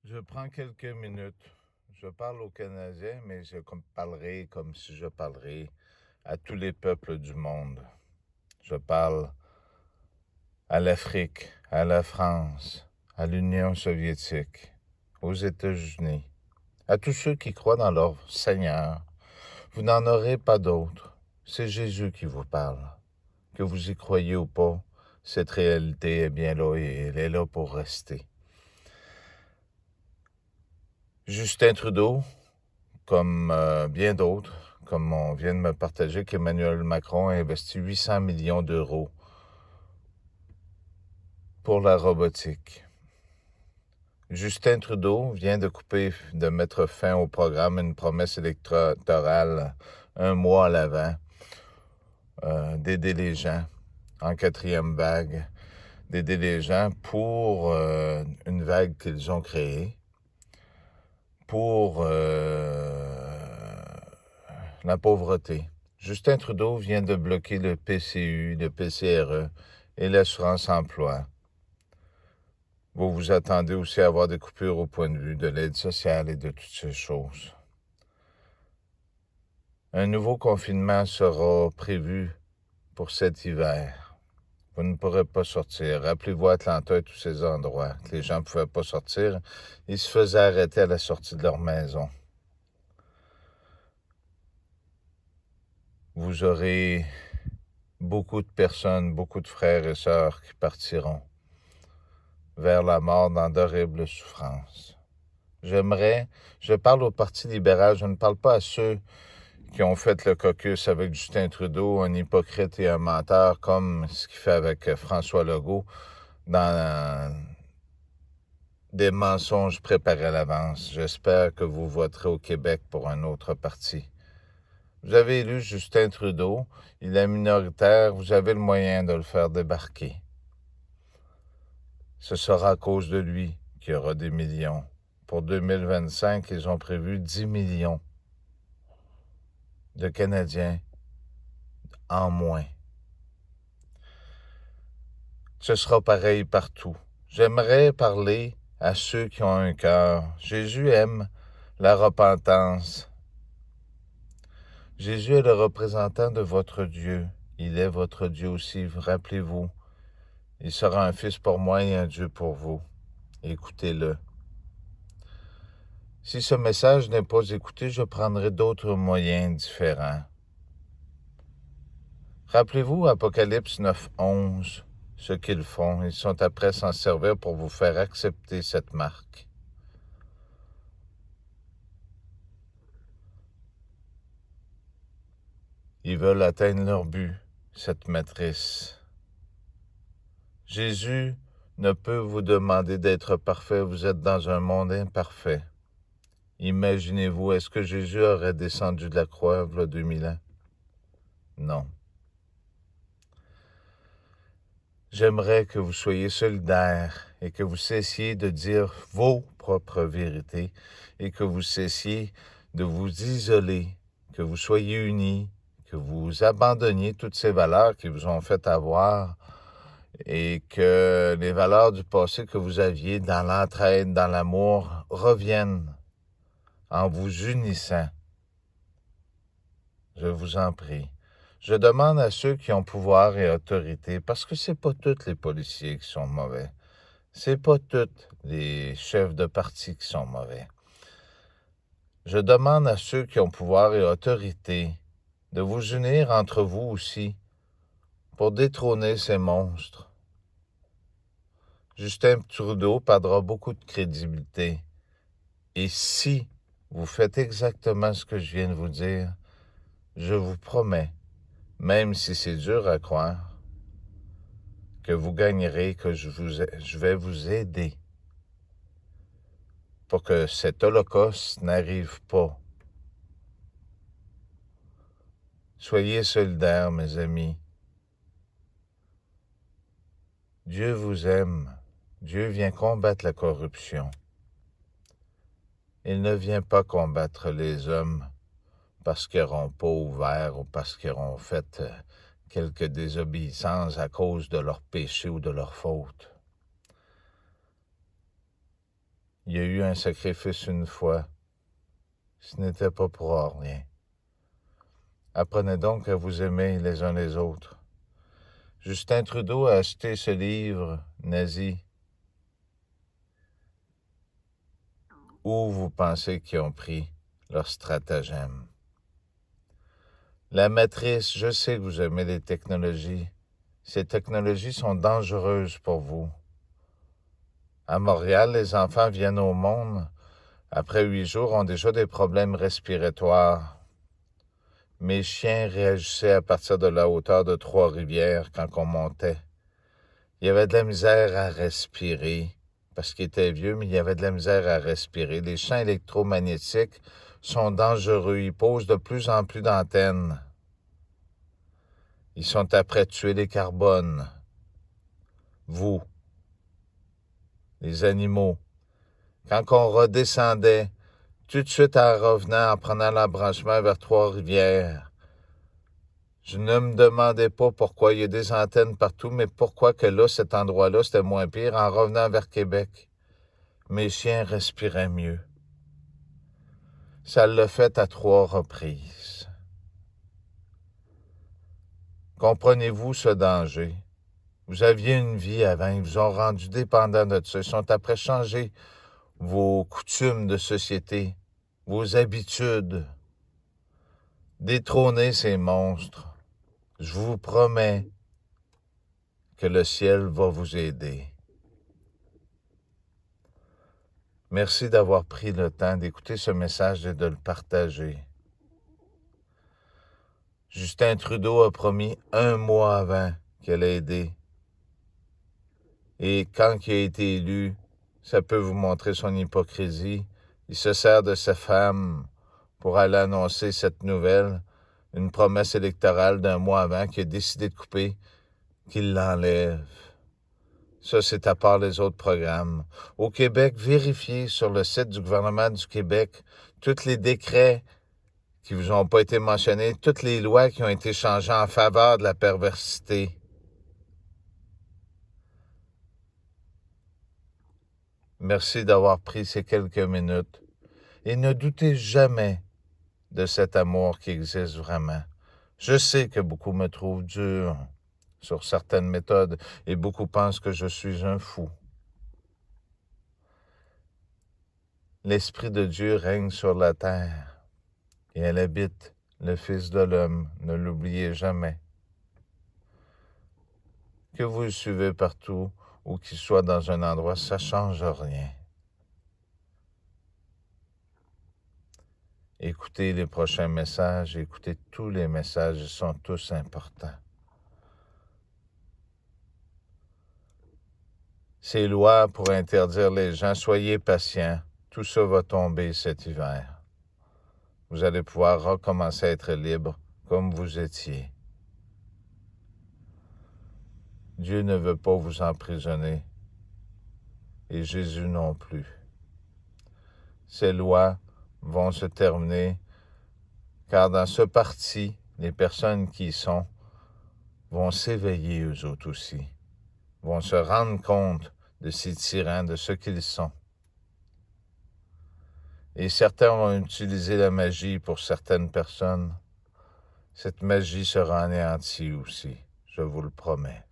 Je prends quelques minutes. Je parle aux Canadiens, mais parlerai comme si je parlerais à tous les peuples du monde. Je parle à l'Afrique, à la France, à l'Union soviétique, aux États-Unis, à tous ceux qui croient dans leur Seigneur. Vous n'en aurez pas d'autre. C'est Jésus qui vous parle. Que vous y croyez ou pas, cette réalité est bien là et elle est là pour rester. Justin Trudeau, comme bien d'autres, comme on vient de me partager, qu'Emmanuel Macron a investi 800 millions d'euros pour la robotique. Justin Trudeau vient de mettre fin au programme, une promesse électorale un mois à l'avant, d'aider les gens en quatrième vague, d'aider les gens pour une vague qu'ils ont créée, pour la pauvreté. Justin Trudeau vient de bloquer le PCU, le PCRE et l'assurance emploi. Vous vous attendez aussi à avoir des coupures au point de vue de l'aide sociale et de toutes ces choses. Un nouveau confinement sera prévu pour cet hiver. Vous ne pourrez pas sortir. Rappelez-vous Atlanta et tous ces endroits que les gens ne pouvaient pas sortir. Ils se faisaient arrêter à la sortie de leur maison. Vous aurez beaucoup de personnes, beaucoup de frères et sœurs qui partiront vers la mort dans d'horribles souffrances. Je parle au Parti libéral, je ne parle pas à ceux qui ont fait le caucus avec Justin Trudeau, un hypocrite et un menteur, comme ce qu'il fait avec François Legault, dans des mensonges préparés à l'avance. J'espère que vous voterez au Québec pour un autre parti. Vous avez élu Justin Trudeau, il est minoritaire, vous avez le moyen de le faire débarquer. Ce sera à cause de lui qu'il y aura des millions. Pour 2025, ils ont prévu 10 millions de Canadiens en moins. Ce sera pareil partout. J'aimerais parler à ceux qui ont un cœur. Jésus aime la repentance. Jésus est le représentant de votre Dieu. Il est votre Dieu aussi, rappelez-vous. Il sera un fils pour moi et un Dieu pour vous. Écoutez-le. Si ce message n'est pas écouté, je prendrai d'autres moyens différents. Rappelez-vous Apocalypse 9:11, ce qu'ils font. Ils sont après s'en servir pour vous faire accepter cette marque. Ils veulent atteindre leur but, cette matrice. Jésus ne peut vous demander d'être parfait, vous êtes dans un monde imparfait. Imaginez-vous, est-ce que Jésus aurait descendu de la croix il y a 2000 ans? Non. J'aimerais que vous soyez solidaires et que vous cessiez de dire vos propres vérités et que vous cessiez de vous isoler, que vous soyez unis, que vous abandonniez toutes ces valeurs qui vous ont fait avoir et que les valeurs du passé que vous aviez dans l'entraide, dans l'amour, reviennent en vous unissant. Je vous en prie. Je demande à ceux qui ont pouvoir et autorité, parce que c'est pas tous les policiers qui sont mauvais. C'est pas tous les chefs de parti qui sont mauvais. Je demande à ceux qui ont pouvoir et autorité de vous unir entre vous aussi pour détrôner ces monstres. Justin Trudeau perdra beaucoup de crédibilité. Et si vous faites exactement ce que je viens de vous dire, je vous promets, même si c'est dur à croire, que vous gagnerez, que je vais vous aider pour que cet holocauste n'arrive pas. Soyez solidaires, mes amis. Dieu vous aime. Dieu vient combattre la corruption. Il ne vient pas combattre les hommes parce qu'ils n'auront pas ouvert ou parce qu'ils auront fait quelques désobéissances à cause de leur péché ou de leur faute. Il y a eu un sacrifice une fois. Ce n'était pas pour rien. Apprenez donc à vous aimer les uns les autres. Justin Trudeau a acheté ce livre nazi. Où vous pensez qu'ils ont pris leur stratagème? La matrice, je sais que vous aimez les technologies. Ces technologies sont dangereuses pour vous. À Montréal, les enfants viennent au monde. Après 8 jours, ont déjà des problèmes respiratoires. Mes chiens réagissaient à partir de la hauteur de Trois-Rivières quand on montait. Il y avait de la misère à respirer, parce qu'il était vieux, mais il y avait de la misère à respirer. Les champs électromagnétiques sont dangereux. Ils posent de plus en plus d'antennes. Ils sont après de tuer les carbones. Vous, les animaux. Quand on redescendait, tout de suite en revenant, en prenant l'embranchement vers Trois-Rivières, je ne me demandais pas pourquoi il y a des antennes partout, mais pourquoi que là, cet endroit-là, c'était moins pire. En revenant vers Québec, mes chiens respiraient mieux. Ça l'a fait à 3 reprises. Comprenez-vous ce danger? Vous aviez une vie avant, ils vous ont rendu dépendant de ça. Ils sont après changer vos coutumes de société, vos habitudes. Détrônez ces monstres. Je vous promets que le ciel va vous aider. Merci d'avoir pris le temps d'écouter ce message et de le partager. Justin Trudeau a promis 1 mois avant qu'elle ait aidé. Et quand il a été élu, ça peut vous montrer son hypocrisie. Il se sert de sa femme pour aller annoncer cette nouvelle, une promesse électorale d'1 mois avant qu'il a décidé de couper, qu'il l'enlève. Ça, c'est à part les autres programmes. Au Québec, vérifiez sur le site du gouvernement du Québec tous les décrets qui vous ont pas été mentionnés, toutes les lois qui ont été changées en faveur de la perversité. Merci d'avoir pris ces quelques minutes. Et ne doutez jamais de cet amour qui existe vraiment. Je sais que beaucoup me trouvent dur sur certaines méthodes et beaucoup pensent que je suis un fou. L'Esprit de Dieu règne sur la terre et elle habite le Fils de l'homme. Ne l'oubliez jamais. Que vous le suivez partout ou qu'il soit dans un endroit, ça ne change rien. Écoutez les prochains messages, écoutez tous les messages, ils sont tous importants. Ces lois pour interdire les gens, soyez patients, tout ça va tomber cet hiver. Vous allez pouvoir recommencer à être libre comme vous étiez. Dieu ne veut pas vous emprisonner et Jésus non plus. Ces lois vont se terminer car dans ce parti, les personnes qui y sont vont s'éveiller eux autres aussi, vont se rendre compte de ces tyrans, de ce qu'ils sont. Et certains vont utiliser la magie pour certaines personnes. Cette magie sera anéantie aussi, je vous le promets.